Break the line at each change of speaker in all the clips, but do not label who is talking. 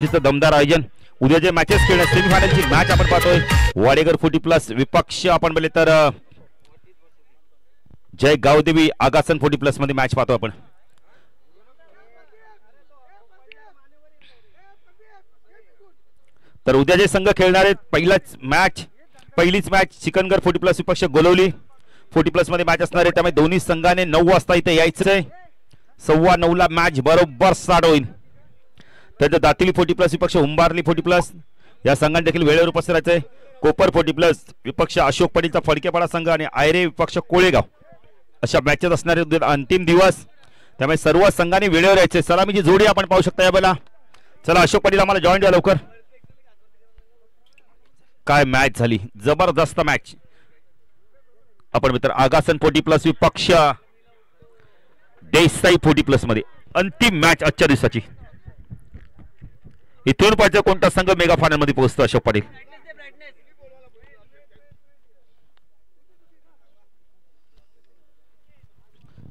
दमदार आयोजन उद्याचे मॅचेस खेळण्या सेमीफायनलची मॅच आपण पाहतोय वाडेगर 40+ विपक्ष आपण बोलले तर जय गावदेवी आगासन 40+ मध्ये मॅच पाहतो आपण। तर उद्याचे संघ खेळणारे पहिलीच मॅच चिकनगर 40+ विपक्ष गोलवली 40+ मध्ये मॅच असणार आहे। त्यामुळे दोन्ही संघाने 9 वाजता इथे यायचं आहे। 9:15 ला मॅच बरोबर स्टार्ट होईल। त्याच्या दातिली 40+ विपक्ष उंबारली 40+ या संघाने देखील वेळेवर उपस्थित राहायचे। कोपर 40+ विपक्ष अशोक पाटीलचा फडकेपाडा संघ आणि आयरे विपक्ष कोळेगाव अशा मॅचेस असणारे अंतिम दिवस। त्यामुळे सर्व संघांनी वेळेवर यायचे। सलामीची जोडी आपण पाहू शकता या वेळेला। चला अशोक पाटील आम्हाला जॉईन द्या लवकर। काय मॅच झाली, जबरदस्त मॅच। आपण मित्र आगासन 40+ विपक्ष देसाई 40+ मध्ये अंतिम मॅच आजच्या दिवसाची। इथून पाहिजे कोणता संघ मेगा फायनल मध्ये पोहोचतो अशोक पाटील।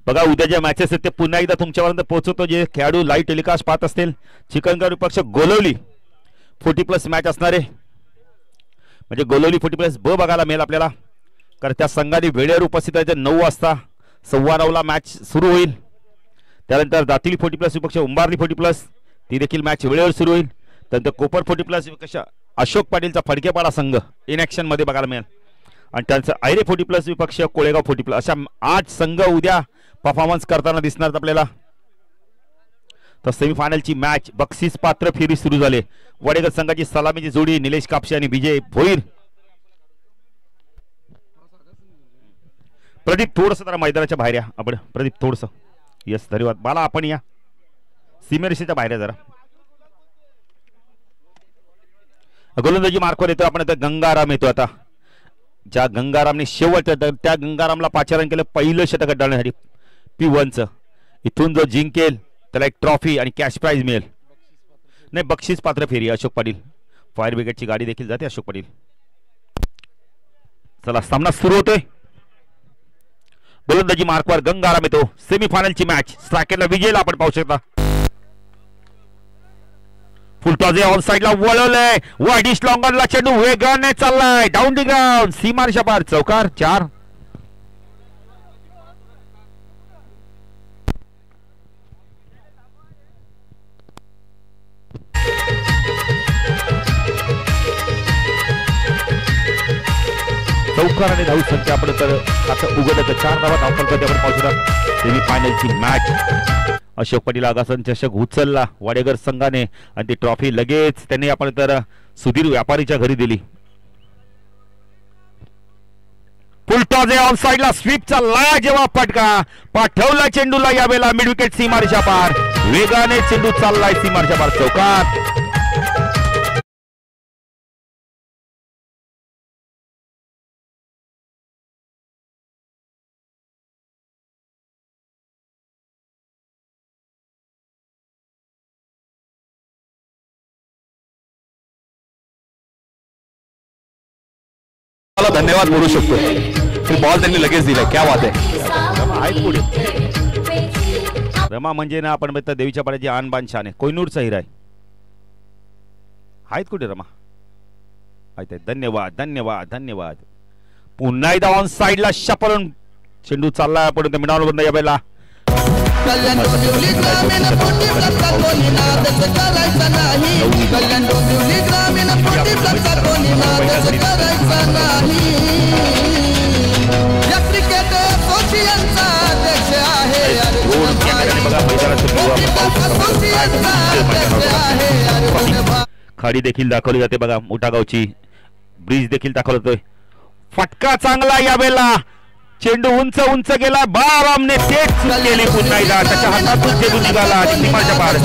बघा उद्याच्या मॅचेस आहेत ते पुन्हा एकदा तुमच्यापर्यंत पोहोचवतो। जे खेळाडू लाईव्ह टेलिकास्ट पाहत असतील चिकनगर विपक्ष गोलवली 40+ मॅच असणार आहे। म्हणजे गोलवली 40+ ब बघायला मिळेल आपल्याला, कारण त्या संघाने वेळेवर उपस्थित राहायचं। 9 वाजता 9:15 ला मॅच सुरू होईल। त्यानंतर दातिली 40+ विपक्ष उंबारली 40+ ती देखील मॅच वेळेवर सुरू होईल। त्यानंतर कोपर 40+ विपक्ष अशोक पाटीलचा फडकेपाडा संघ इन ऍक्शन मध्ये बघायला मिळेल। आणि त्यांचं आयरे 40+ विपक्ष कोळेगाव 40+ अशा 8 संघ उद्या परफॉर्मन्स करताना दिसणार आपल्याला। तर सेमीफायनलची मॅच बक्षीस पात्र फेरी सुरू झाले। वडेगर संघाची सलामीची जोडी निलेश कापसे आणि विजय भोईर। प्रदीप थोडस जरा मैदानाच्या बाहेर या। आपण प्रदीप थोडस यस धन्यवाद बाला आपण या सीमेरेषेच्या बाहेर जरा। गोलंदाजी मार्कवर येतो आपण। आता गंगाराम येतो। आता ज्या गंगारामने शेवट त्या गंगारामला 5 रन केलं पहिलं षटक डाळण्यासाठी P1चं। इथून जो जिंकेल त्याला एक ट्रॉफी आणि कॅश प्राइज मिळेल। नाही बक्षीस पात्र फेरी अशोक पाटील फायर ब्रिगेडची गाडी देखील जाते अशोक पाटील। चला सामना सुरू होतोय। गोलंदाजी मार्कवर गंगाराम येतो। सेमीफायनलची मॅच स्ट्रायकरला विजयला आपण पाहू शकता। फुलटॉस ऑन साइडला वळवलंय वाईडिश लॉंगरला चेंडू वेगाने चाललाय डाऊन दी ग्राउंड सीमारेषा पार चौकार 4। चौकार आणि धाव संख्या आपण तर आता उघडत 4 धावा धावफलकाची आपण पाहू शकता। सेमीफायनलची मॅच अशोक पाटील आगासन चषक उचलला वाडेगर संघाने आणि ती ट्रॉफी लगेच त्यांनी आपण तर सुधीर व्यापारीच्या घरी दिली। फुलटॉस ऑन साइडला स्वीपचा लाजवाब फटका पाठवला चेंडूला यावेळेला मिड विकेट सीमारेषा पार वेगाने चेंडू चाललाय सीमारेषा पार चौकार।
धन्यवाद बोलू शकतो। बॉल त्यांनी लगेच दिलाय क्या बात आहे।
रमा म्हणजे ना आपण म्हणतो देवीच्या पाड्याची आणबान शान आहे कोयनूरचा हिरा आहे। आहेत कुठे रमा आहेत धन्यवाद धन्यवाद धन्यवाद। पुन्हा एकदा ऑन साइडला शपरून चेंडू चाललाय पण ते मिडावलं बंद या वेळेला। खाडी देखील दाखवली जाते बघा मोठागावची ब्रिज देखील दाखवला जातोय। फटका चांगला या वेळेला चेंडू उंच उंच गेला बारामने तेच केली पुन्हा एकदा त्याच्या हातातून चेंडू निघाला सीमारेषा पार।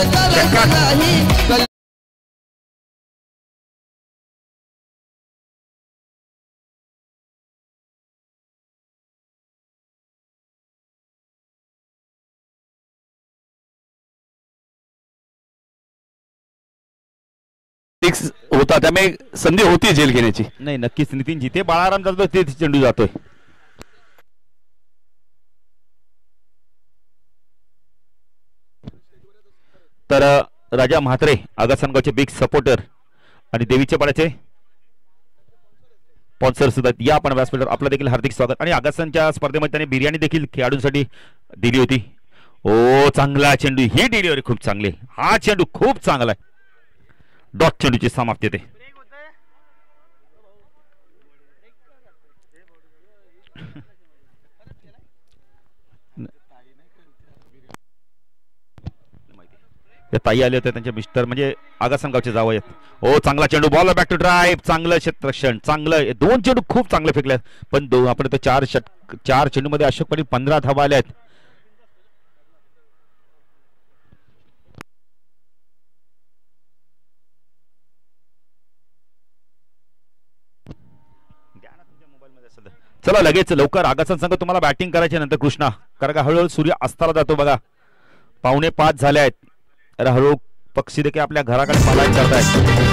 होता त्यामुळे संधी होती झेल घेण्याची।
नाही नक्कीच नितीन जिथे बाळाराम जातो ते चेंडू जातोय। तर राजा म्हात्रे आगासनगावचे बिग सपोर्टर आणि देवीचे पाड्याचे स्पॉन्सर सुद्धा या आपण व्यासपीठावर आपलं देखील हार्दिक स्वागत. आणि आगासनच्या स्पर्धेमध्ये त्याने बिर्याणी देखील खेळाडूंसाठी दिली होती. ओ चांगला चेंडू, ही डिलिव्हरी खूप चांगली, हा चेंडू खूप चांगला आहे. डॉट चेंडूची समाप्ती येते. ताई आले होते त्यांचे मिस्टर म्हणजे आगासनगावचे जावई आहेत. ओ चांगला चेंडू, बॉल बॅक टू ड्राईव्ह, चांगलं क्षेत्ररक्षण, चांगलं. दोन चेंडू खूप चांगले फेकले पण आपण तर चार चेंडू मध्ये अशोक पाटील 15 धावा आल्या आहेत. चला लगेच लवकर आगासन संघ तुम्हाला बॅटिंग करायचे नंतर कृष्णा, कारण का हळूहळू सूर्य अस्ताला जातो बघा. 4:45 झाले आहेत. अरे हळूहळू पक्षी देखील आपल्या घराकडे पलायन करतायत.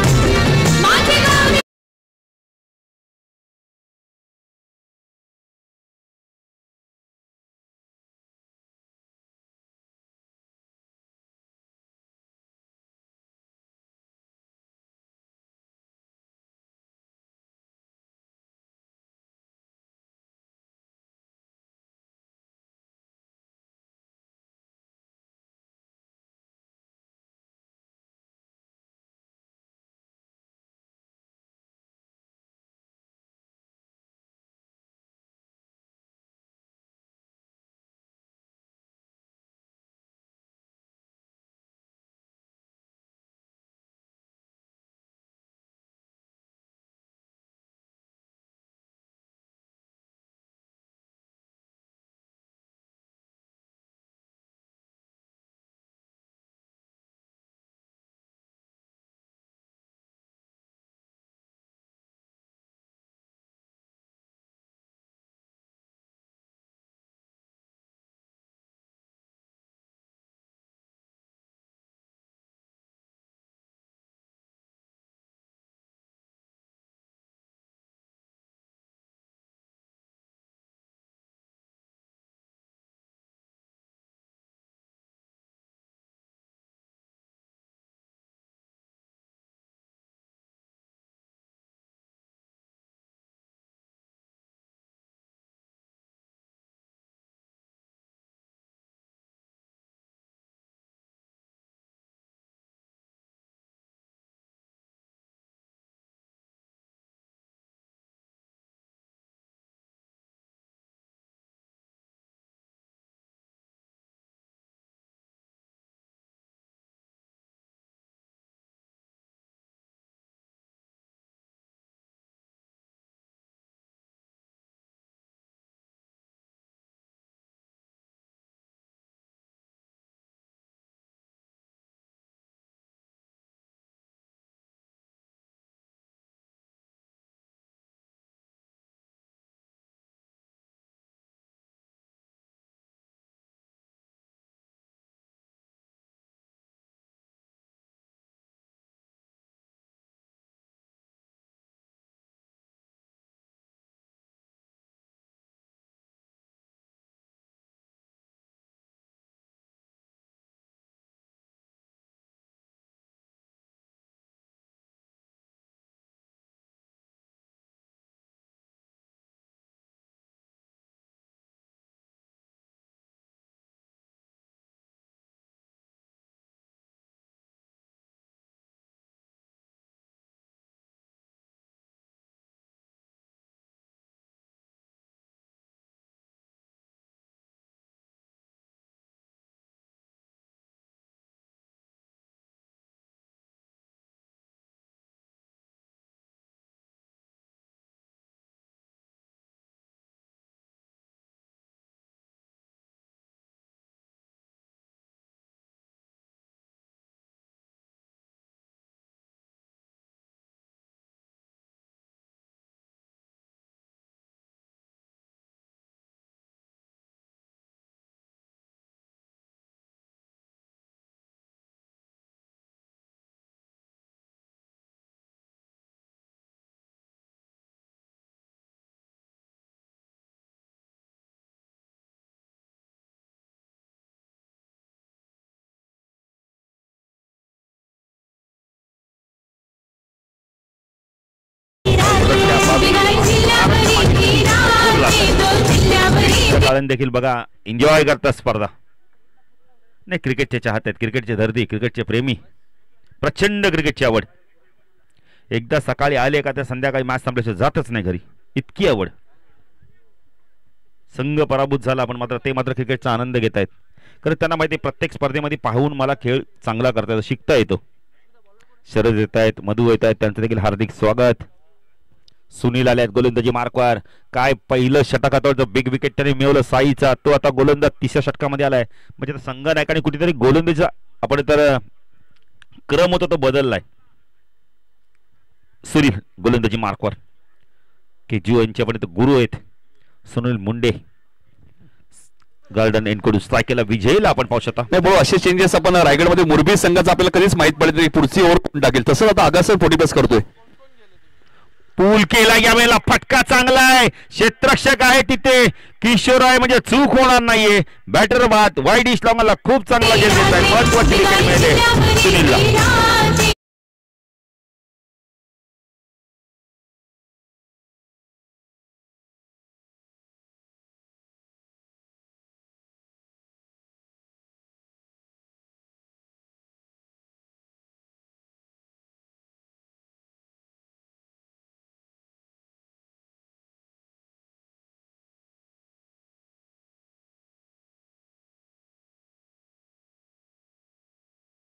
कारण देखील बघा एन्जॉय करतात स्पर्धा. नाही, क्रिकेटचे चाहते आहेत, क्रिकेटचे धर्ती, क्रिकेटचे प्रेमी, प्रचंड क्रिकेटची आवड. एकदा सकाळी आले का त्या संध्याकाळी मॅच संपल्याशिवाय जातच नाही घरी, इतकी आवड. संघ पराभूत झाला पण मात्र ते मात्र क्रिकेटचा आनंद घेत आहेत. कारण त्यांना माहिती प्रत्येक स्पर्धेमध्ये पाहून मला खेळ चांगला करता येतो, शिकता येतो. शरद येत आहेत, मधू येत आहेत, त्यांचं देखील हार्दिक स्वागत. सुनील आले आहेत गोलंदाजी मार्कवर. काय पहिलं षटक आता बिग विकेट त्याने मिळवलं साईचा, तो आता गोलंदाज तिसऱ्या षटकामध्ये आलाय. म्हणजे संघ नायकाने कुठेतरी गोलंदाजीचा आपण तर क्रम होता तो बदललाय. सुनील गोलंदाजी मार्कवर, की जीव यांचे आपण गुरु आहेत सुनील मुंडे. गार्डन एनकडून स्ट्रायकेला विजयला आपण पाहू शकता.
नाही भाऊ, असे चेंजेस आपण रायगडमध्ये मुरबी संघाचा आपल्याला कधीच माहित पडत नाही, पुढची ओव्हर कोण टाकेल. तसंच आता आगासर 40+ करतोय.
पूल केला यावेळेला, फटका चांगला आहे, क्षेत्ररक्षक आहे तिथे किशोर आहे, म्हणजे चूक होणार नाहीये. बॅटर बाद वाईड इश लॉंगला खूप चांगला झेल देत आहे. महत्वाची विकेट मिळाली सुनीलला.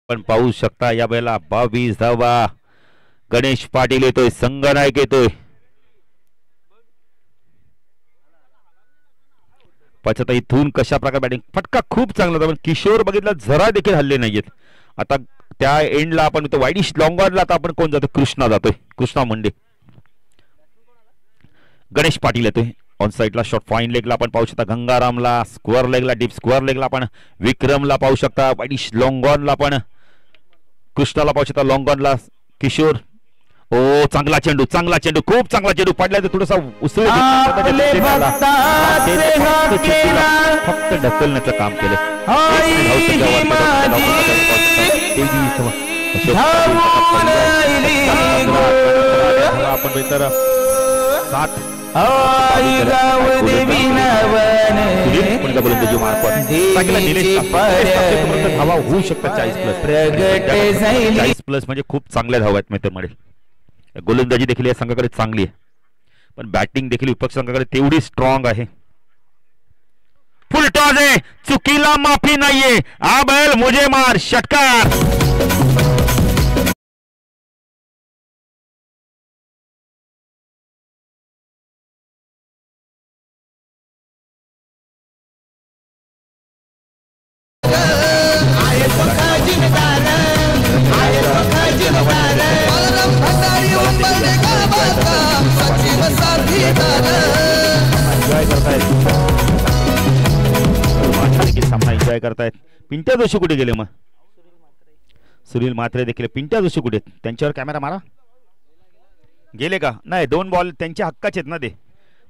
पण पाहू शकता या वेळेला 22 धावा. गणेश पाटील येतोय, संघनायक येतोय. पचता इथून कशा प्रकारे बॅटिंग, फटका खूप चांगला होता पण किशोर बघितला जरा देखील हल्ले नाहीयेत. आता त्या एंडला आपण वाईडिश लॉंगॉनला आता आपण कोण जातो, कृष्णा जातोय, कृष्णा मुंडे. गणेश पाटील येतोय ऑन साइडला, शॉट फाईन लेगला आपण पाहू शकता. गंगारामला स्क्वेअर लेगला, डीप स्क्वेअर लेगला आपण विक्रमला पाहू शकता. वाईडिश लॉंगॉनला आपण कृष्णाला पाहू शकता, लॉंगॉनला किशोर. ओ चांगला चेंडू, चांगला चेंडू, खूप चांगला चेंडू पडला तर थोडासा उसळ फक्त ढकलण्याचं काम केलं. आपण तर 7 धावा होऊ शकतात 40+ म्हणजे खूप चांगल्या धावा आहेत मित्रांमध्ये. गोलंदाजी देखील या संघाकडे चांगली आहे पण बॅटिंग देखील विपक्ष संघाकडे तेवढी स्ट्रॉंग आहे. फुल टॉस आहे, चुकीला माफी नाहीये. आबेल मुझे मार, षटकार. सामना एन्जॉय करतायत. पिंट्या जोशी कुठे गेले मग? सुनील म्हात्रे देखील. पिंट्या जोशी कुठे? त्यांच्यावर कॅमेरा मारा. गेले का? नाही, 2 बॉल त्यांच्या हक्काचे आहेत ना ते.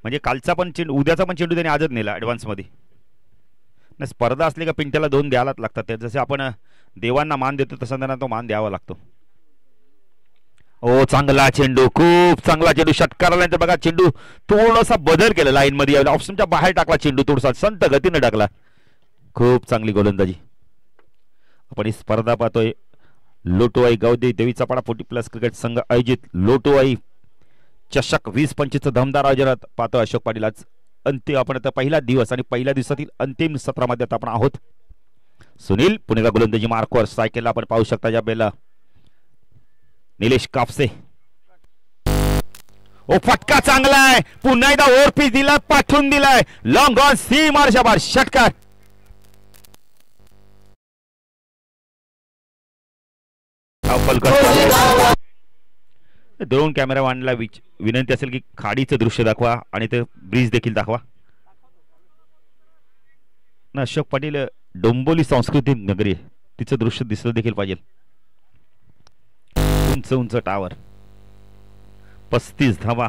म्हणजे कालचा पण चेंडू, उद्याचा पण चेंडू त्यांनी आजच नेला ऍडव्हान्स मध्ये. नाही, स्पर्धा असली का पिंट्याला 2 द्यायलाच लागतात. जसे आपण देवांना मान देतो तसा त्यांना तो मान द्यावा लागतो. ओ चांगला चेंडू, खूप चांगला चेंडू. षटकाराला बघा चेंडू थोडासा बदल केला लाईन मध्ये, ऑप्शनच्या बाहेर टाकला चेंडू, थोडासा संत गतीने टाकला. खूप चांगली गोलंदाजी. आपण ही स्पर्धा पाहतोय. लोटोआई गावदे देवीचा पाडा 40+ क्रिकेट संघ आयोजित लोटोआई चषक 20-25 दमदार आयोजनात पाहतोय अशोक पाटील. आज अंतिम आपण आता पहिला दिवस आणि पहिल्या दिवसातील अंतिम सत्रामध्ये आता आपण आहोत. सुनील पुणेचा गोलंदाजी मार्कवर, सायकलला आपण पाहू शकता या बेला निलेश कापसे. ओ फटका चांगला आहे, पुन्हा एकदा ओव्हरपीच दिला, पाठवून दिलाय. लॉंग ऑन सी मार्शा बार, षटकार. ड्रोन कॅमेरा वाढला, विनंती असेल की खाडीचं दृश्य दाखवा आणि ते ब्रिज देखील दाखवा ना. अशोक पाटील डोंबोली सांस्कृतिक नगरी आहे, तिचं दृश्य दिसलं देखील पाहिजे. उंच उंच टावर, 35 धावा.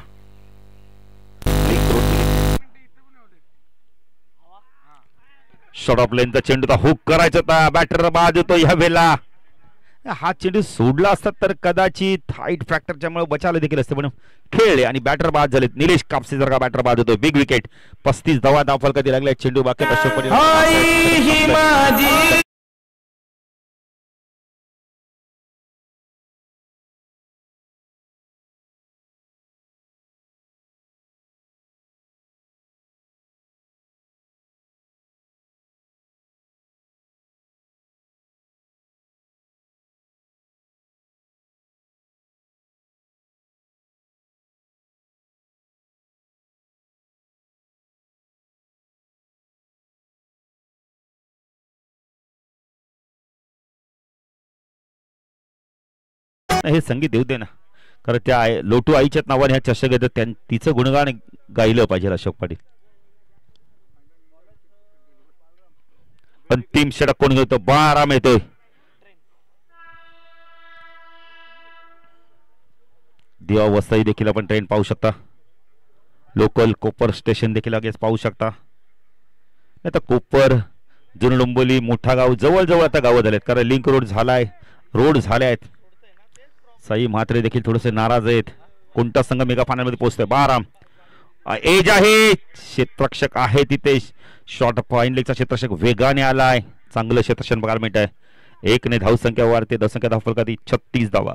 शॉर्ट ऑफ लाईनचा चेंडू हुक करायचा होता, बॅटर बाद होतो ह्या वेळेला. हा चेंडू सोडला असता तर कदाचित हाईट फ्रॅक्चरच्यामुळे बचावले देखील असते, पण खेळले आणि बॅटर बाद झालेत. निलेश कापसे जर का बॅटर बाद होतो. Big wicket. 35 धावा फलकात लागल्या. चेंडू बाकी अशोक पटेल हे संगीत देऊ दे ना, कारण त्या लोटू आईच्याच नावाने ह्या चषक येतात, तिचं गुणगान गायलं पाहिजे अशोक पाटील. अंतिम षटक कोण घेतो? बाराम येतोय. दिवा वसई देखील आपण ट्रेन पाहू शकता. लोकल कोपर स्टेशन देखील लगेच पाहू शकता. आता कोपर, जुनडोंबोली, मोठा गाव जवळ आता गावं झालेत, कारण लिंक रोड झालाय, रोड झाले आहेत. साई म्हात्रे देखील थोडेसे नाराज आहेत. कोणता संघ मेगा फायनल मध्ये पोहोचतोय? बाराम एज आहे, क्षेत्ररक्षक आहे तिथे. शॉर्ट फाईन लेगचा क्षेत्ररक्षक वेगाने आलाय. चांगलं क्षेत्ररक्षण बघायला मिळत आहे. 1 ने धावसंख्या वाढते. धावसंख्या धावफलकात 36 धावा.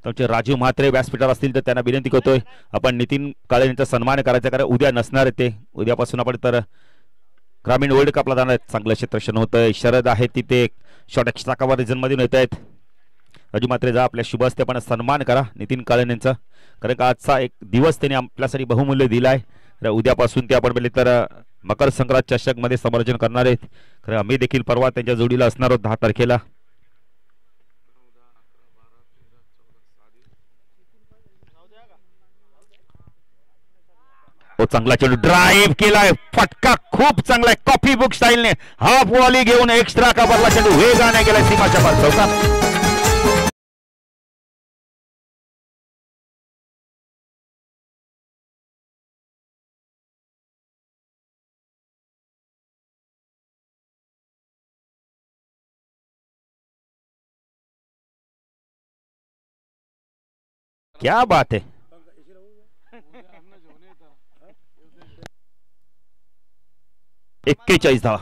तुमचे राजीव म्हात्रे व्यासपीठावर असतील तर त्यांना विनंती करतोय आपण नितीन काळे यांचा सन्मान करायचा, कारण उद्या नसणार आहे ते. उद्यापासून आपण तर ग्रामीण वर्ल्ड कपला जाणार आहेत. चांगलं क्षेत्ररक्षण होतंय. शरद आहे तिथे. शॉर्ट एक्स्ट्रा रिजन मध्ये येत आहेत. राजू म्हात्रे जा, आपल्या शुभ हस्ते पण सन्मान करा नितीन काळे यांचा, कारण का आजचा एक दिवस त्यांनी आपल्यासाठी बहुमूल्य दिलाय. उद्यापासून ते आपण बोलले तर मकर संक्रांत चषक मध्ये समर्पण करणार आहेत. कारण आम्ही देखील परवा त्यांच्या जोडीला असणार आहोत 10 तारखेला. चांगला चेंडू ड्राईव्ह केलाय. फटका खूप चांगला आहे. कॉफी बुक स्टाईलने हाफ वॉली घेऊन एक्स्ट्रा कव्हरला चेंडू वेगाने गेलाय सीमाच्या पार चौकात. क्या बात है. एक्केचाळीस धावा.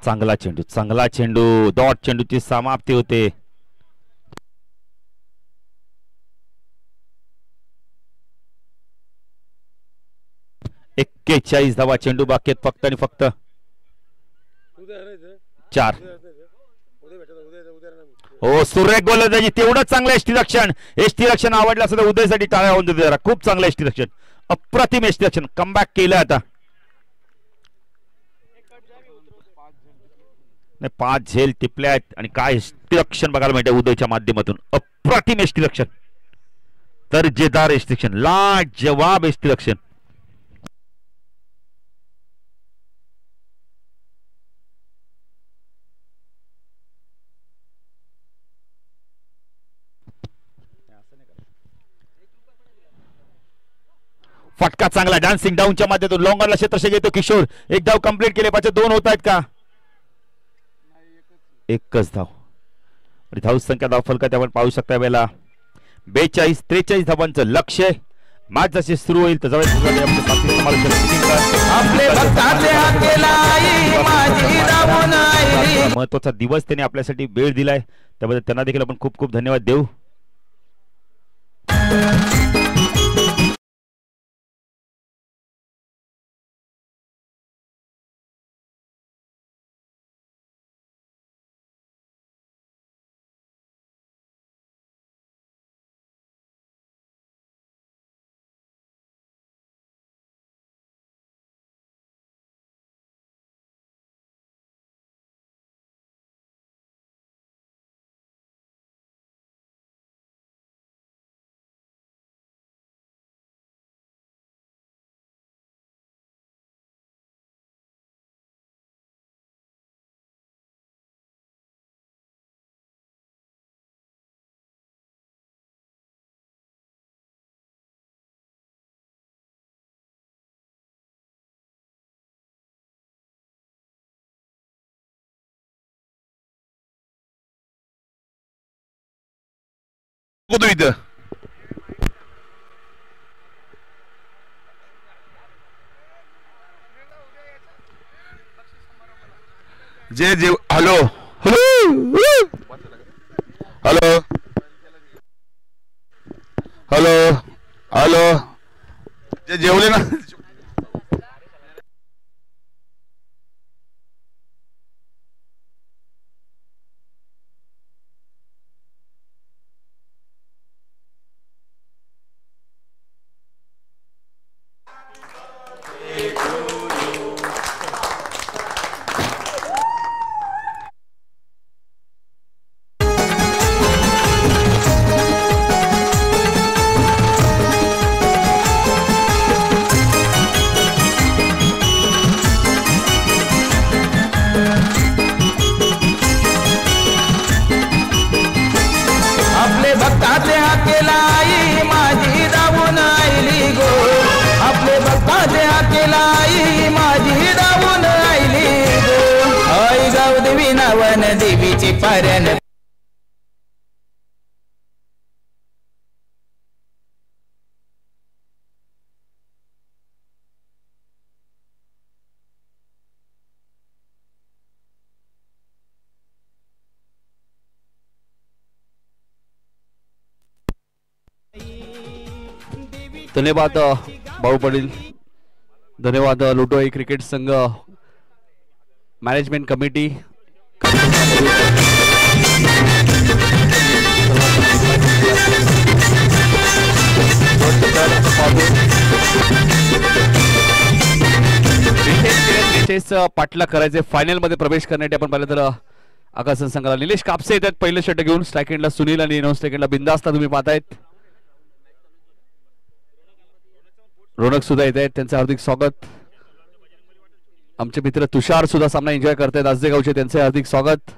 चांगला चेंडू डॉट चेंडूची समाप्ती होते. एक्केचाळीस धावा. चेंडू बाकी फक्त आणि फक्त 4. हो, सूर्य गोलंदाजी तेवढं चांगलं एसटी रक्षण आवडलं असं तर उदयसाठी टाळ्या होऊन देते जरा. खूप चांगलं एसटी रक्षण, अप्रतिम एसटी रक्षण. कमबॅक केलं आता. 5 झेल टिपल्या आहेत आणि काय एसटी रक्षण बघायला मिळतं उदयच्या माध्यमातून. अप्रतिम एसटी रक्षण, दर्जेदार एसटी रक्षण, लाजवाब एसटी रक्षण. फटका चांगला डान्सिंग डाऊनच्या माध्यमातून लॉंगरला क्षेत्ररक्षक येतो किशोर. एक धाव कंप्लीट केले पाहिजे. 2 होत आहेत का? एकच धाव. आणि धावसंख्या धावफलकात आपण पाहू शकता वेळेला 42-43 धावांचं लक्ष्य. मॅच जशी सुरू होईल तर महत्वाचा दिवस त्यांनी आपल्यासाठी वेळ दिलाय, त्याबद्दल त्यांना देखील आपण खूप खूप धन्यवाद देऊ.
तू इथं जे जे hello hello hello hello hello जे जेवले ना
देवीचे पारण
धन्यवाद भाऊ पाटील, धन्यवाद लुटोई क्रिकेट संघ मॅनेजमेंट कमिटी. पाटला करायचे फायनल मध्ये प्रवेश करण्यासाठी आपण पाहिलं तर आकाशन संघाला निलेश कापसे येतात पहिलं षटक घेऊन. स्ट्राइक एंडला सुनील आणि नॉन स्ट्राइक एंडला बिंदास्ता तुम्ही पाहतायत. रोनक सुद्धा येत आहेत, त्यांचं हार्दिक स्वागत. आमचे मित्र तुषार सुद्धा सामना एन्जॉय करतायत आजदेगावचे, त्यांचे हार्दिक स्वागत.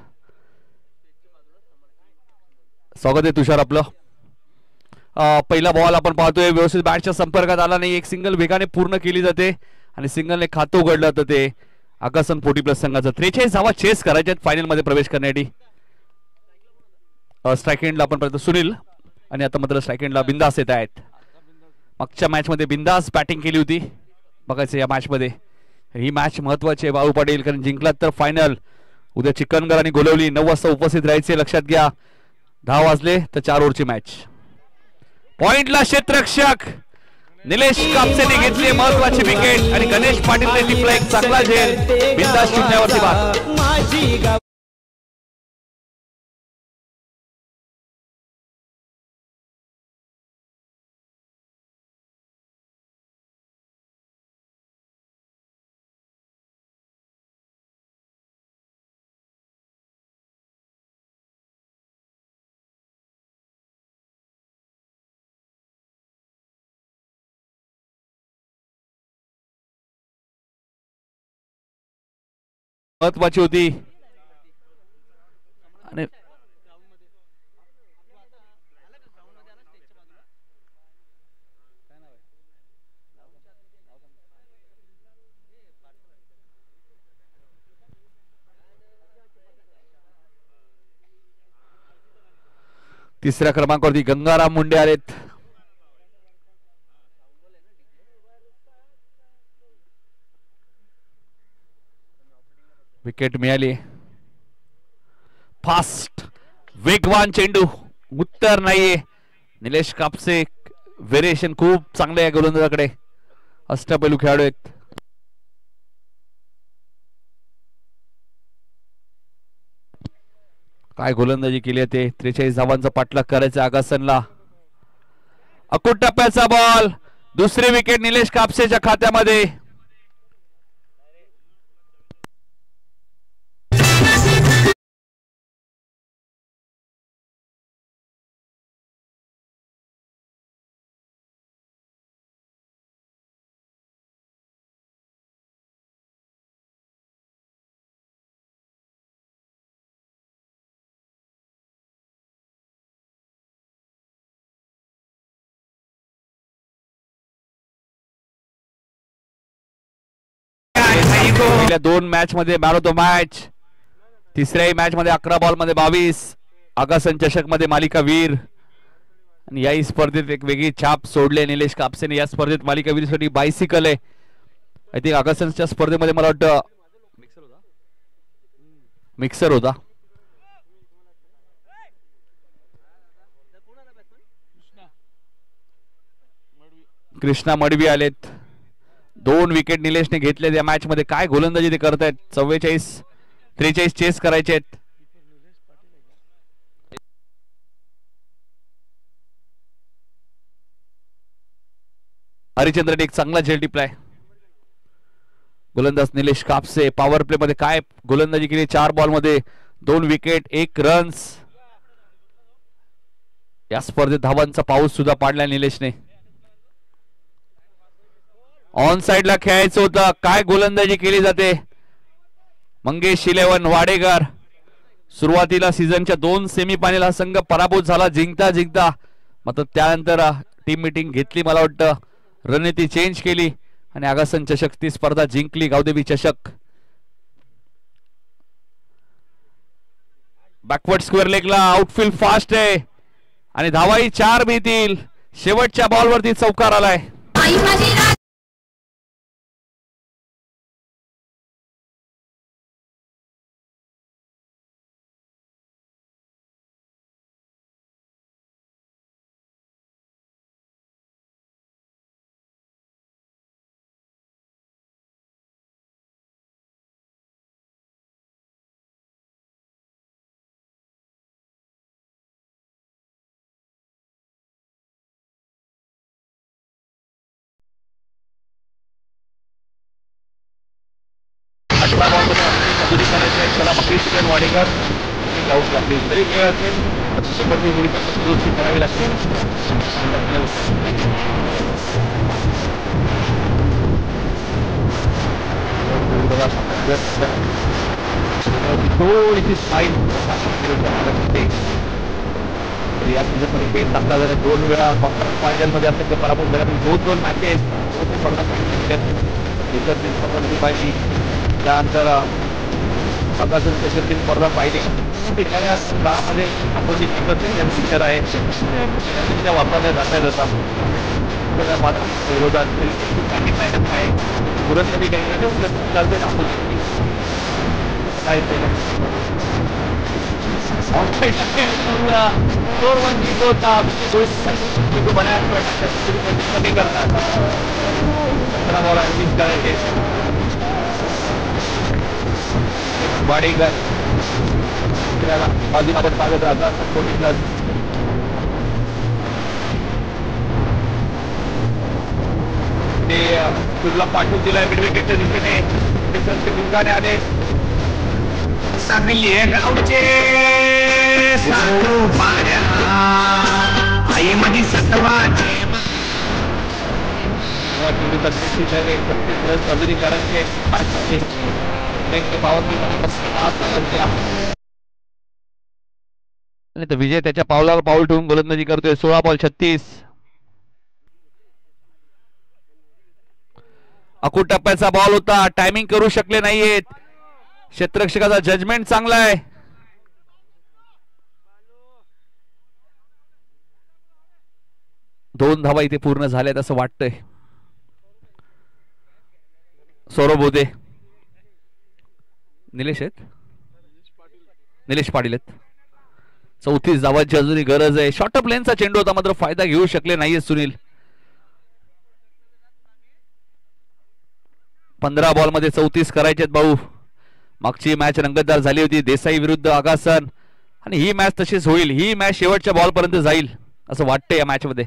स्वागत आहे तुषार आपलं. पहिला बॉल आपण पाहतोय व्यवस्थित बॅटच्या संपर्कात आला नाही, एक सिंगल वेगाने पूर्ण केली जाते आणि सिंगलने खातं उघडलं तर ते आकाशन 40+ संघाचं 43 धावा चेस करायचे फायनल मध्ये प्रवेश करण्यासाठी. स्ट्राइक एंडला आपण पाहतो सुनील आणि आता मात्र स्ट्राइक एंडला बिंदास येत आहेत. मागच्या मॅच मध्ये बिंदास बॅटिंग केली होती, बघायचं या मॅच मध्ये. ही मॅच महत्वाची आहे बाळू पाटील, कारण जिंकलात तर फायनल. उद्या चिकनगर आणि गोलवली 9 वाजता उपस्थित राहायचे, लक्षात घ्या. 10 वाजले तर 4 ओव्हरची मॅच. पॉइंटला क्षेत्ररक्षक निलेश कापसेने घेतली महत्वाची विकेट आणि गणेश पाटीलने टिपला एक चांगला झेल. बिंदास शून्यावरती बाद. महत्वाची होती आणि तिसऱ्या क्रमांकावरती गंगाराम मुंडे आलेत. विकेट मिळाली. फास्ट वेगवान चेंडू, उत्तर नाहीये. निलेश कापसे व्हेरिएशन खूप चांगले आहे गोलंदाजाकडे, अष्टपैलू खेळाडू आहेत. काय गोलंदाजी केली आहे ते. 43 धावांचा पाठलाग करायचा आकाशनला. अकुट टप्प्याचा बॉल, दुसरी विकेट निलेश कापसेच्या खात्यामध्ये. पहिल्या 2 मॅच मध्ये मॅन ऑफ द मॅच, तिसऱ्याही मॅच मध्ये 11 बॉल मध्ये 22, आकाशन चषक मध्ये मालिका वीर. आणि याही स्पर्धेत एक वेगळी छाप सोडले निलेश कापसेने. या स्पर्धेत मालिकावीरसाठी बायसिकल आहे. आय थिंक ऑगस्टच्या स्पर्धेमध्ये मला वाटतं मिक्सर होता. कृष्णा मडवी आलेत. 2 विकेट निलेशने घेतले या मॅच मध्ये. काय गोलंदाजी ते करतायत. 44-43 चेस करायचे आहेत. हरिचंद्रने एक चांगला झेल टिपलाय. गोलंदाज निलेश कापसे पॉवर प्ले मध्ये काय गोलंदाजी केली. 4 बॉल मध्ये 2 विकेट 1 रन्स. या स्पर्धेत धावांचा पाऊस सुद्धा पाडला निलेशने. ऑन साइडला खेळायचं होतं. काय गोलंदाजी केली जाते. मंगेश 11 वाडेकर. सुरुवातीला सीझनच्या 2 सेमीफायनल हा संघ पराभूत झाला जिंकता मात्र त्यानंतर टीम मीटिंग घेतली. मला वाटतं रणनीती चेंज केली आणि आगासन चषक ती स्पर्धा जिंकली. गावदेवी चषक. बॅकवर्ड स्क्वेअर लेगला आउटफील्ड फास्ट आहे आणि धावाही 4 मिळतील. शेवटच्या बॉलवरती चौकार आलाय. वाडेकर तरी खेळ असेल दुरुस्ती करावी लागते. थोडीशी साईड या सीझनमध्ये पेन टाकला जर 2 वेळा फायनल मध्ये असेल तर पराभूत झाला. 2 मॅचेस पाहिजे. त्यानंतर आगासन चषकातील स्पर्धा पाहिली. काळामध्ये अपोजिट टीचर आहे त्या वापरल्या जातात. विरोधात पुरंदरी चालते वाडेकर बाजूला सांगत राहतात. ते तुला पाठवून दिलाय मिडविकेटच्या दिशेने. निघाने आले सांगली गावचे आई माझी सत्वाचे विजय त्याच्या पावलावर पाऊल ठेवून गोलंदाजी करतोय. 16 बॉल 36. अकूट टप्प्याचा बॉल होता. टायमिंग करू शकले नाहीयेत. क्षेत्ररक्षकाचा जजमेंट चांगला आहे. दोन धावा इथे पूर्ण झाल्यात असं वाटतंय. सौरभ होते निलेश पाटील आहेत. 34 धावांची अजूनही गरज आहे. शॉर्ट ऑफ लेनचा चेंडू होता मात्र फायदा घेऊ शकले नाहीये सुनील. 15 बॉल मध्ये 34 करायचे भाऊ. मागची मॅच रंगतदार झाली होती देसाई विरुद्ध आगासन आणि ही मॅच तशीच होईल. ही मॅच शेवटच्या बॉल पर्यंत जाईल असं वाटतंय या मॅच मध्ये.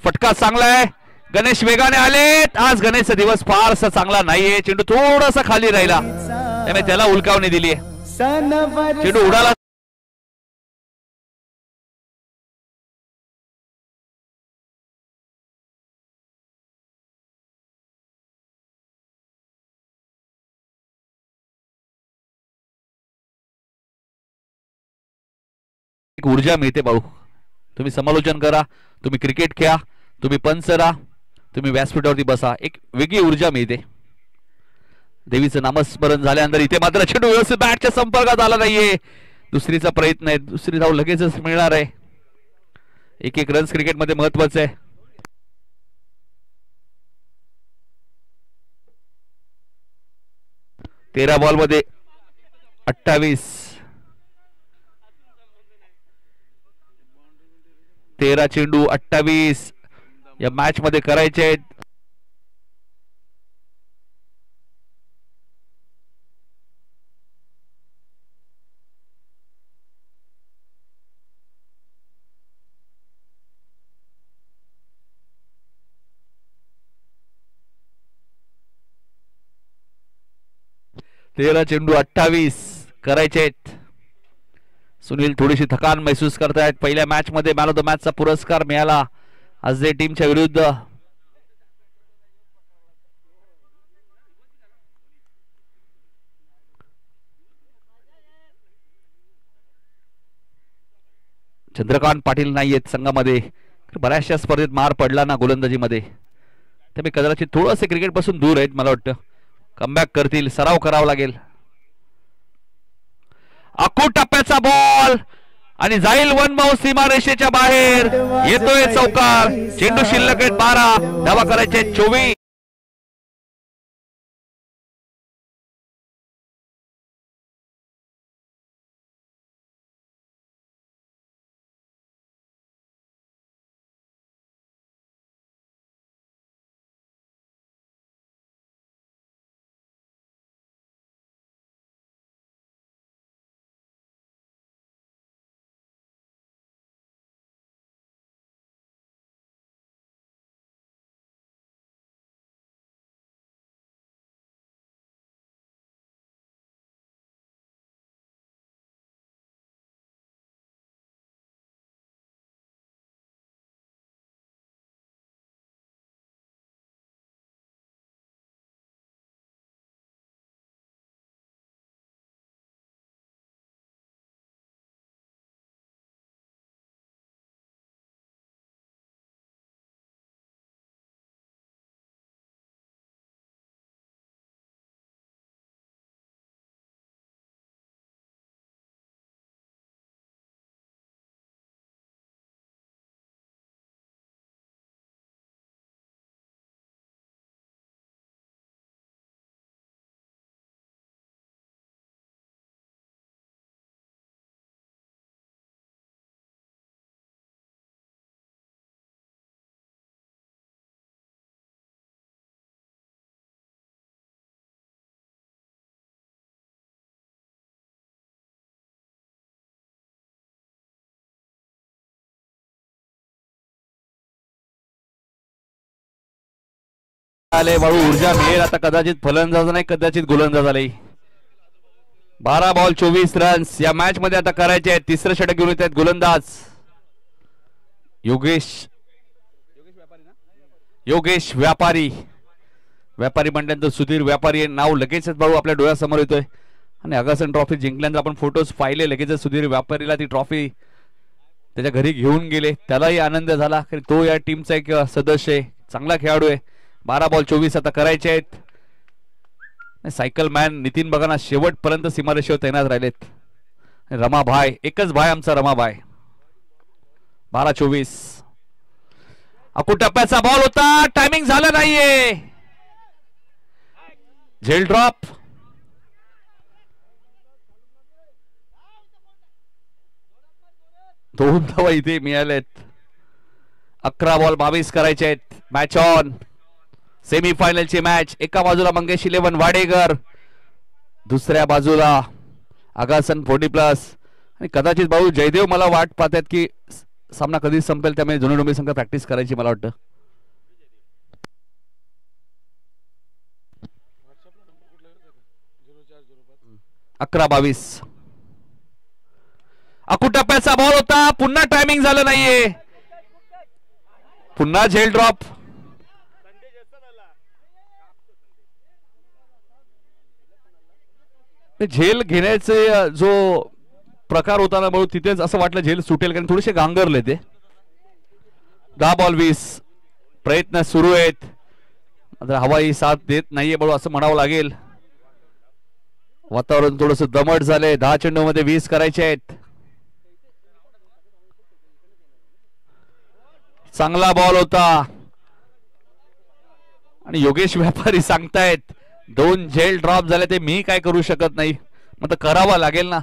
फटका चांगला आहे. गणेश वेगाने आलेत. आज गणेशचा दिवस फारसा चांगला नाहीये. चेंडू थोडासा खाली राहिला त्यामुळे त्याला उलकावणी दिली. चेंडू उडाला. ऊर्जा मिळते भाऊ. तुम्ही समालोचन करा, तुम्ही क्रिकेट खेळा, तुम्ही पंच राहा, तुम्ही व्यासपीठावरती बसा, एक वेगळी ऊर्जा मिळते. देवीचं नामस्मरण झाल्यानंतर इथे मात्र चेंडू व्यवस्थित बॅटच्या संपर्कात आला नाहीये. दुसरीचा प्रयत्न आहे. दुसरी धाव लगेचच मिळणार आहे. एक एक रन्स क्रिकेटमध्ये महत्वाचे आहे. तेरा बॉल मध्ये 28, 13 चेंडू 28 या मॅच मध्ये करायचे आहेत. तेरा चेंडू 28 करायचे आहेत. सुनील थोडीशी थकान महसूस करतायत. पहिल्या मॅच मध्ये मॅन ऑफ द मॅचचा पुरस्कार मिळाला अजय टीमच्या विरुद्ध. चंद्रकांत पाटील नाहीयेत संघामध्ये. बऱ्याचशा स्पर्धेत मार पडला ना गोलंदाजीमध्ये, त्यामुळे कदाचित थोडंसे क्रिकेट पासून दूर आहेत. मला वाटतं कमबॅक करतील, सराव करावा लागेल. आखू टप्प्याचा बॉल आणि जाईल वन बाउंस सीमारेषेच्या बाहेर. येतोय चौकार. चेंडू शिल्लक आहेत 12, धावा करायचे 24. आले वाळू ऊर्जा मिळेल आता. कदाचित फलंदाज नाही, कदाचित गोलंदाज आले. 12 बॉल 24 रन्स या मॅच मध्ये आता करायचे आहेत. तिसरं षटक घेऊन येत आहेत गोलंदाज योगेश व्यापारी. व्यापारी म्हटल्यानंतर सुधीर व्यापारी नाव लगेचच भाऊ आपल्या डोळ्यासमोर येतोय. आणि अगासन ट्रॉफी जिंकल्यानंतर आपण फोटोज पाहिले. लगेचच सुधीर व्यापारीला ती ट्रॉफी त्याच्या घरी घेऊन गेले. त्यालाही आनंद झाला, तो या टीमचा एक सदस्य आहे, चांगला खेळाडू आहे. 12 बॉल 24 आता करायचे आहेत. सायकल मॅन नितीन बघाना शेवटपर्यंत सीमारेषेवर तैनात राहिलेत. रमाभाई, एकच भाई आमचा रमाभाई. 12-24 अकू टप्प्याचा बॉल होता, टायमिंग झालं नाहीये. झेल ड्रॉप. दोन धावा इथे मिळालेत. 11 बॉल 22 करायचे आहेत. Match on. सेमीफायनलची मॅच. एका बाजूला मंगेश 11 वाडेकर, दुसऱ्या बाजूला आगासन 40+. आणि कदाचित भाऊ जयदेव मला वाट पाहतात की सामना कधी संपेल, त्यामुळे जुने डोंबी संघ प्रॅक्टिस करायची मला वाटतं. अकरा 22 अकू टप्प्याचा बॉल होता, पुन्हा टायमिंग झालं नाहीये. पुन्हा झेल ड्रॉप. झेल घेण्याचे जो प्रकार होता ना भाऊ, तिथेच असं वाटलं झेल सुटेल, कारण थोडेसे गांगरले ते. 10 बॉल 20 प्रयत्न सुरू आहेत. हवाई साथ देत नाहीये भाऊ असं म्हणावं लागेल. वातावरण थोडस दमट झालंय. 10 चेंडू मध्ये 20 करायचे आहेत. चांगला बॉल होता आणि योगेश व्यापारी सांगतायत 2 झेल ड्रॉप झाले ते मी काय करू शकत नाही. मग तर करावा लागेल ना.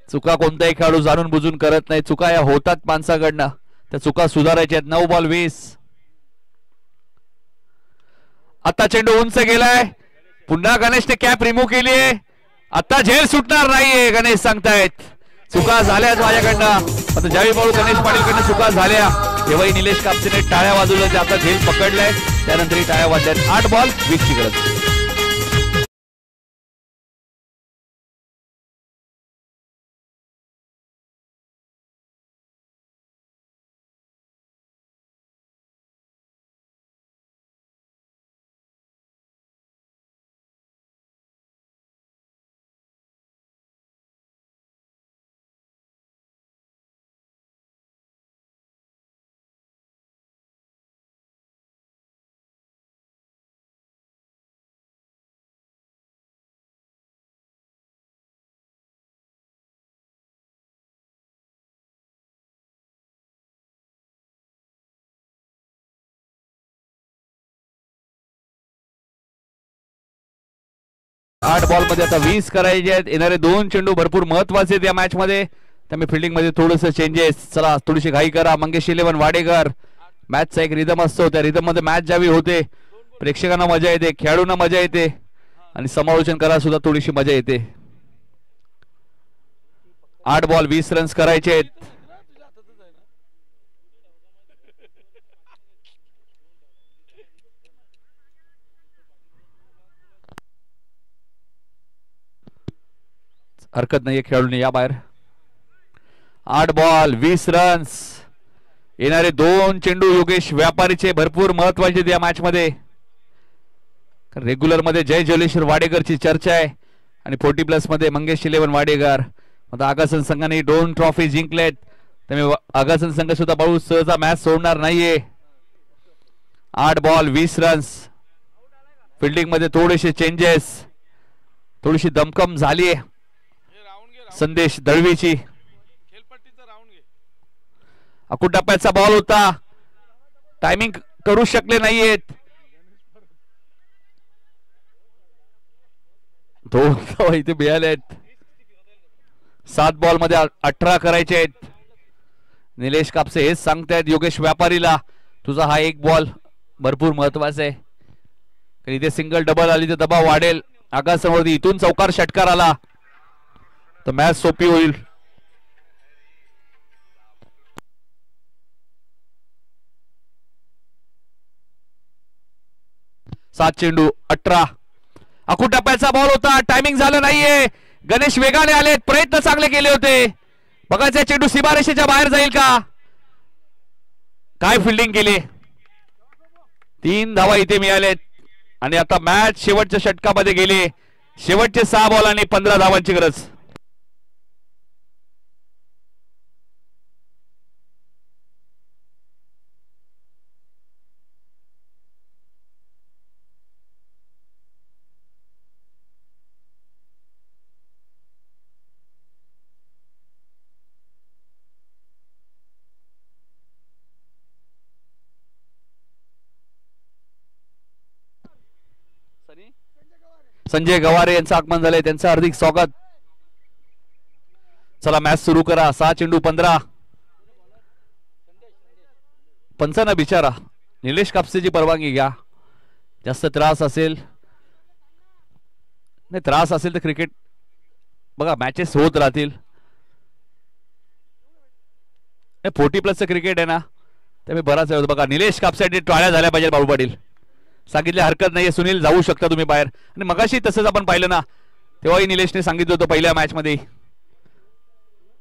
चुका कोणताही खेळाडू जाणून बुजून करत नाही. चुका या होतात माणसाकडनं. त्या चुका सुधारायच्या आहेत. 9 बॉल 20. आता चेंडू उंच गेलाय. पुन्हा गणेशने कॅप रिमूव्ह केली आहे. आता झेल सुटणार नाहीये गणेश सांगतायत. चुका झाल्यात माझ्याकडनं. आता ज्यावेळी बॉल गणेश पाटीलकडनं चुका झाल्या तेव्हाही निलेश कापसेने टाळ्या वाजवल्या. आता झेल पकडलाय त्यानंतरही टाळ्या वाजल्यात. 8 बॉल 20 ची गरज. 8 बॉल मध्ये आता 20 करायचे आहेत. येणारे 2 चेंडू भरपूर महत्वाचे आहेत या मॅच मध्ये. त्यामुळे फिल्डिंग मध्ये थोडंसं चेंजेस. चला थोडीशी घाई करा. मंगेश 11 वाडेकर. मॅचचा एक रिदम असतो. त्या रिदम मध्ये मॅच ज्यावी होते प्रेक्षकांना मजा येते, खेळाडूंना मजा येते आणि समालोचन करायला सुद्धा थोडीशी मजा येते. 8 बॉल 20 रन्स करायचे आहेत. हरकत नाहीये खेळाडूने या बाहेर. 8 बॉल 20 रन्स. येणारे 2 चेंडू योगेश व्यापारीचे भरपूर महत्वाचे या मॅच मध्ये. रेग्युलर मध्ये जय जलेश्वर वाडेकरची चर्चा आहे आणि 40+ मध्ये मंगेश 11 वाडेकर. आता आगासन संघाने 2 ट्रॉफी जिंकलेत. त्यामुळे आगासन संघ सुद्धा बहु सहजा मॅच सोडणार नाहीये. 8 बॉल 20 रन्स. फिल्डिंग मध्ये थोडेसे चेंजेस. थोडीशी दमकम झाली संदेश दळवीची. अकूट टप्प्याचा बॉल होता. टायमिंग करू शकले नाहीयेत. 2 धावा इथे मिळाल्या आहेत. 7 बॉल मध्ये 18 करायचे आहेत. निलेश कापसे हेच सांगतायत योगेश व्यापारीला तुझा हा 1 बॉल भरपूर महत्वाचा आहे. इथे सिंगल डबल आली तर दबाव वाढेल. आकाशावरती इथून चौकार षटकार आला तर मॅच सोपी होईल. सात चेंडू 18. अकूट टप्प्याचा बॉल होता. टायमिंग झालं नाहीये. गणेश वेगाने आले. प्रयत्न चांगले केले होते. बघायचा चेंडू सीमारेषेच्या बाहेर जाईल का. काय फिल्डिंग केली. 3 धावा इथे मिळालेत आणि आता मॅच शेवटच्या षटकामध्ये गेली. शेवटचे 6 बॉल आणि 15 धावांची गरज. संजय गवारे यांचं आगमन झालंय. त्यांचं हार्दिक स्वागत. चला मॅच सुरू करा. 6 चेंडू 15. पंचांना बिचारा निलेश कापसेची परवानगी घ्या. जास्त त्रास असेल नाही, त्रास असेल तर क्रिकेट बघा मॅचेस होत राहतील. 40+ क्रिकेट आहे ना त्यामुळे बराच वेळ बघा. निलेश कापसेसाठी टाळ्या झाल्या पाहिजे. बाळू पाटील सांगितले हरकत नाहीये. सुनील जाऊ शकता तुम्ही बाहेर. आणि मगाशी तसंच आपण पाहिलं ना तेव्हाही निलेशने सांगितलं होतं पहिल्या मॅच मध्ये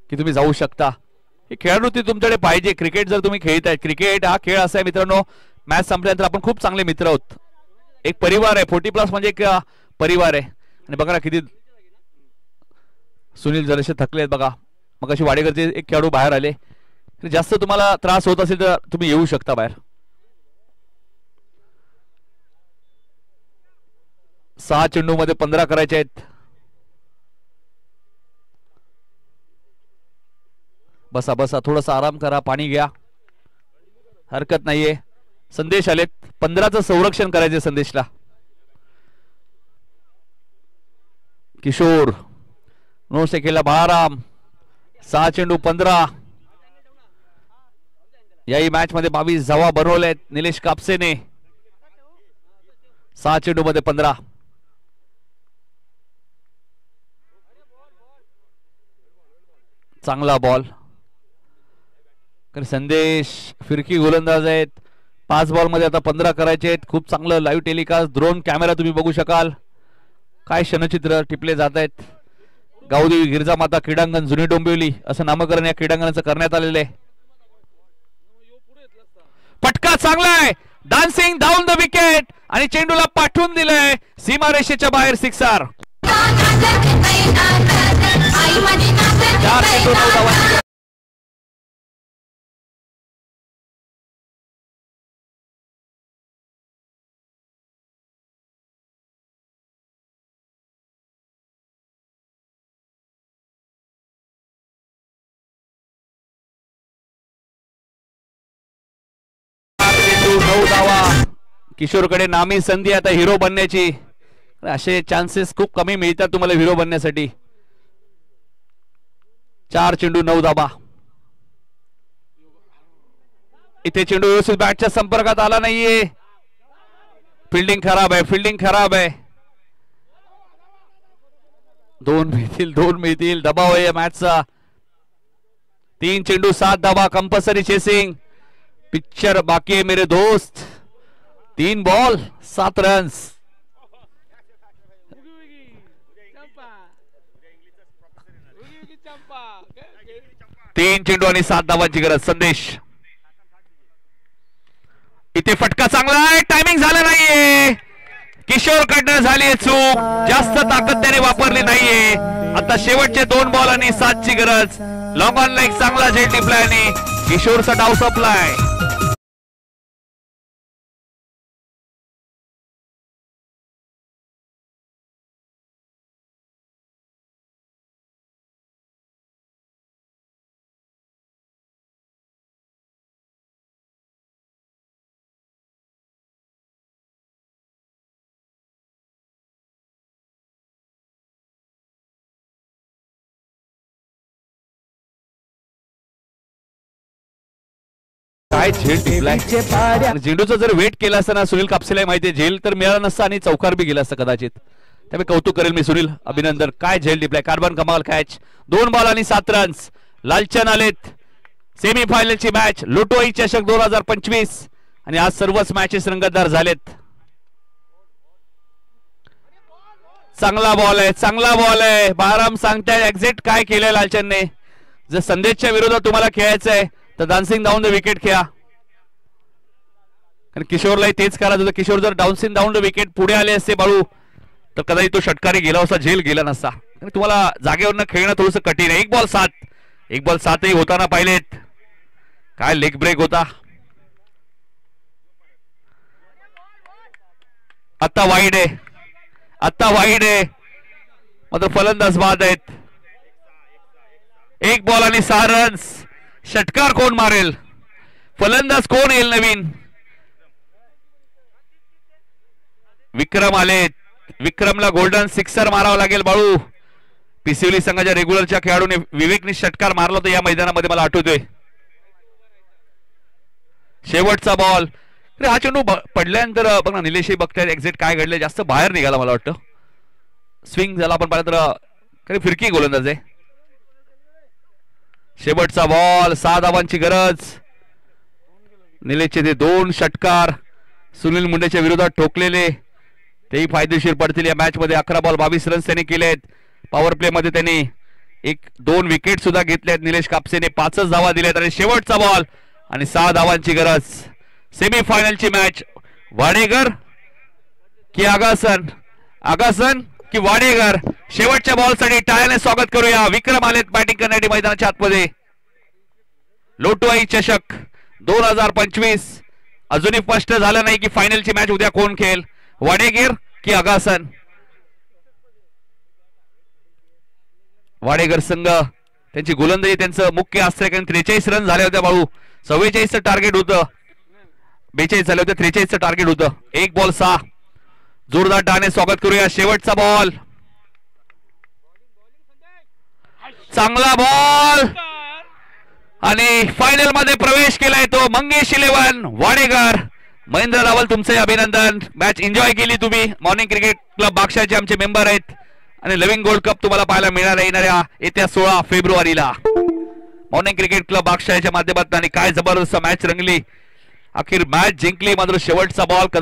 की तुम्ही जाऊ शकता. हे खेळाडू ते तुमच्याकडे पाहिजे. क्रिकेट जर तुम्ही खेळताय, क्रिकेट हा खेळ असा आहे मित्रांनो, मॅच संपल्यानंतर आपण खूप चांगले मित्र आहोत. एक परिवार आहे. 40+ म्हणजे एक परिवार आहे. आणि बघा ना किती सुनील जरासे थकले आहेत बघा. मगाशी वाडेकरचे एक खेळाडू बाहेर आले. जास्त तुम्हाला त्रास होत असेल तर तुम्ही येऊ शकता बाहेर. 6 चेंडू मध्ये 15 करायचे आहेत. बसा बसा थोडासा आराम करा. पाणी घ्या. हरकत नाहीये. संदेश आलेत. 15चं संरक्षण करायचे संदेशला. किशोर नो सेकेला बाळाराम. 6 चेंडू 15. याही मॅच मध्ये 22 धावा बनवल्यात निलेश कापसेने. 6 चेंडू मध्ये 15. चांगला बॉल. संदेश फिरकी गोलंदाज आहेत. 5 बॉल मध्ये आता 15 करायचे आहेत. खूप चांगलं लाईव्ह टेलिकास्ट ड्रोन कॅमेरा तुम्ही बघू शकाल. काय क्षणचित्र टिपले जात आहेत. गावदेवी गिरजा माता क्रीडांगण जुनी डोंबिवली असं नामकरण या क्रीडांगणाचं करण्यात आलेलं आहे. पटका चांगला आहे. डान्सिंग डाऊन द विकेट आणि चेंडूला पाठवून दिलंय सीमारेषेच्या बाहेर. 6 आर. 4 चेंडू 9 धावांची. किशोरकडे नामी संधी आता हिरो बनण्याची. असे चान्सेस खूप कमी मिळतात तुम्हाला हिरो बनण्यासाठी. 4 चेंडू 9 धावा. इथे चेंडू व्यवस्थित बॅटच्या संपर्कात आला नाहीये. फिल्डिंग खराब आहे. फिल्डिंग खराब आहे. 2 मिळतील. दबाव आहे मॅचचा. 3 चेंडू 7 धावा. Compulsory chasing. पिक्चर बाकी है मेरे दोस्त. 3 बॉल 7 रन्स. तीन चेंडू आणि 7 धावांची गरज. संदेश इथे फटका चांगला आहे. टायमिंग झालं नाहीये. किशोर कडनं झाली चूक. जास्त ताकद त्याने वापरली नाहीये. आता शेवटचे 2 बॉल आणि 7 ची गरज. लॉंग ऑन लाईक चांगला झेल टिपलाय आणि किशोरचा डाव संपलाय. काय झेल टिपलाय. झेंडूचा जर वेट केला असता ना सुनील कापसेला माहितीये झेल तर मिळाला नसता आणि चौकार बी गेला असता कदाचित. त्यामुळे कौतुक करेल मी सुनील. अभिनंदन. काय झेल टिपलाय. कार्बन कमाल कॅच. 2 बॉल आणि 7 रन्स. लालचन आलेत. सेमी फायनलची मॅच लोटोई चषक 2025 आणि आज सर्वच मॅचेस रंगतदार झालेत. चांगला बॉल आहे. चांगला बॉल आहे. बाळाराम सांगताय एक्झिट काय केलंय लालचनने. जर संदेशच्या विरोधात तुम्हाला खेळायचं आहे तर डान्सिंग डाऊन द विकेट खेळा. कारण किशोरलाही तेच करायचं होतं. किशोर जर डान्सिंग डाऊन द विकेट पुढे आले असते बाळू तर कदाचित तो षटकारी गेला असता. झेल गेला नसता. तुम्हाला जागेवरनं खेळणं थोडंसं कठीण आहे. 1 बॉल 7. 1 बॉल 7 होताना पाहिलेत. काय लेग ब्रेक होता. आता वाईड आहे. आता वाईड आहे. मात्र फलंदाज बाद आहेत. 1 बॉल आणि 6 रन्स. षटकार कोण मारेल. फलंदाज कोण येईल नवीन. विक्रम आलेत. विक्रमला गोल्डन 6 मारावं लागेल बाळू. पिसिवली संघाच्या रेग्युलरच्या खेळाडूने विवेकने षटकार मारला होता या मैदानामध्ये मला आठवतोय. शेवटचा बॉल. हा चेंडू पडल्यानंतर बघ ना निलेशही बघतायत एक्झिट काय घडले. जास्त बाहेर निघाला मला वाटतं. स्विंग झाला आपण पाहिलं तर फिरकी गोलंदाज आहे. शेवटचा बॉल. 6 धावांची गरज. निलेशचे ते 2 षटकार सुनील मुंडेच्या विरोधात ठोकलेले तेही फायदेशीर पडतील या मॅच मध्ये. 11 बॉल 22 रन्स त्यांनी केलेत. पॉवर प्ले मध्ये त्यांनी 1-2 विकेट सुद्धा घेतलेत. निलेश कापसेने 5च धावा दिल्यात आणि शेवटचा बॉल आणि 6 धावांची गरज. Semi फायनलची match. वाडेकर की आगासन. आगासन की वाडेकर. शेवटच्या बॉलसाठी टाळ्याने स्वागत करूया. विक्रम आलेत बॅटिंग करण्यासाठी मैदानाच्या आतमध्ये. लोटोई चषक 2025 अजूनही स्पष्ट झालं नाही की फायनलची मॅच उद्या कोण खेळेल. वाडेकर की आगासन. वाडेकर संघ त्यांची गोलंदाजी त्यांचं मुख्य अस्त्र. 43 रन झाले होते बाळू. 44चं टार्गेट होतं. 42 झाले होते, 43चं टार्गेट होतं. 1 बॉल 6. जोरदार टाने स्वागत करूया. शेवटचा बॉल, चांगला बॉल आणि फायनल मध्ये प्रवेश केलाय तो मंगेश 11 वाडेकर. महेंद्र रावल तुमचे अभिनंदन. मॅच एन्जॉय केली तुम्ही. मॉर्निंग क्रिकेट क्लब बागशाचे आमचे मेंबर आहेत आणि लिव्हिंग गोल्ड कप तुम्हाला पाहायला मिळणार आहे येणाऱ्या येत्या 16 फेब्रुवारीला मॉर्निंग क्रिकेट क्लब बागशाच्या माध्यमातून. आणि काय जबरदस्त मॅच रंगली. अखेर मॅच जिंकली. मात्र शेवटचा बॉल